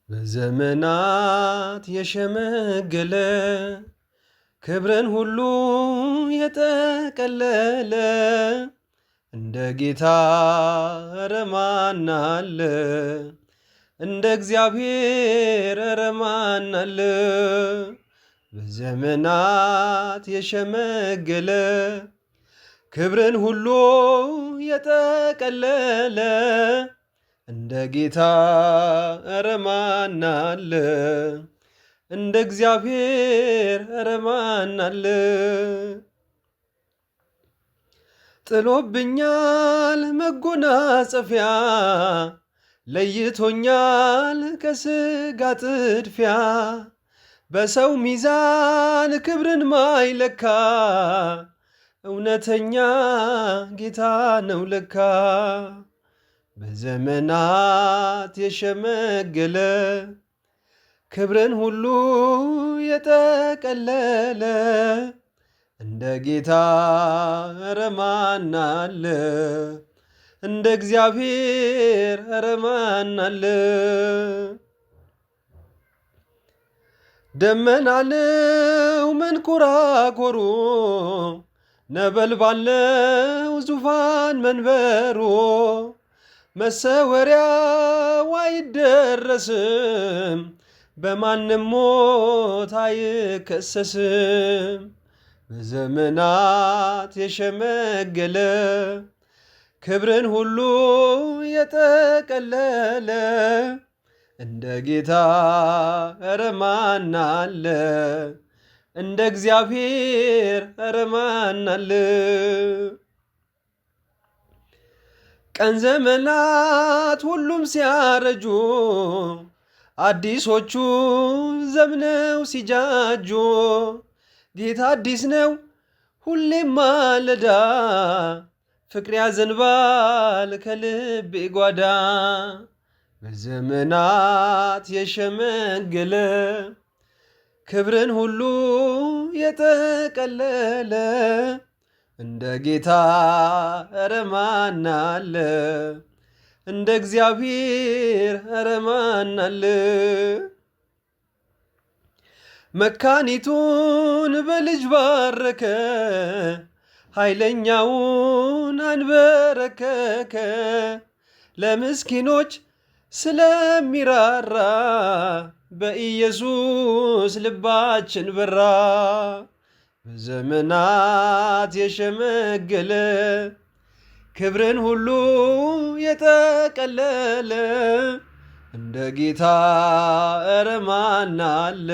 በዘመናት የሸመገለ ክብርን ሁሉ የጠቀለለ እንደ ጌታ ኧረ ማን አለ? እንደ እግዚአብሔር ኧረ ማን አለ? በዘመናት የሸመገለ ክብርን ሁሉ የጠቀለለ እንደ ጌታ ኧረ ማን አለ? እንደ እግዚአብሔር ኧረ ማን አለ? ጥሎብኛል መጎናጸፊያ ለይቶኛል ከሥጋ ጥድፊያ በሰው ሚዛን ክብርን ማይለካ እውነተኛ ጌታ ነው ለካ። በዘመናት የሸመገለ ክብርን ሁሉ የጠቀለለ እንደ ጌታ ኧረ ማን አለ? እንደ እግዚአብሔር ኧረ ማን አለ? ደመና ነው መንኮራኮሩ ነበልባል ነው ዙፋን መንበሩ መሰወሪያው አይደረስም በማንም ሞት አይከሰስም። በዘመናት የሸመገለ ክብርን ሁሉ የጠቀለለ እንደ ጌታ ኧረ ማን አለ? እንደ እግዚአብሔር ኧረ ማን አለ? ቀን ዘመናት ሁሉም ሲያረጁ አዲሶቹ ዘምነው ሲጃጁ ጌታ አዲስ ነው ሁሌም ማለዳ ፍቅር ያዘንባል ከልቤ ጓዳ። በዘመናት የሸመገለ ክብርን ሁሉ የጠቀለለ እንደ ጌታ ኧረ ማን አለ? እንደ እግዚአብሔር ኧረ ማን አለ? መካኒቱን በልጅ ባረከ ኃይለኛውን አንበረከከ ለምስኪኖች ስለሚራራ በኢየሱስ ልባችን በራ። በዘመናት የሸመገለ ክብርን ሁሉ የጠቀለለ እንደ ጌታ ኧረ ማን አለ?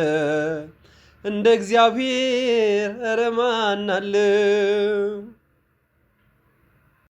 እንደ እግዚአብሔር ኧረ ማን አለ?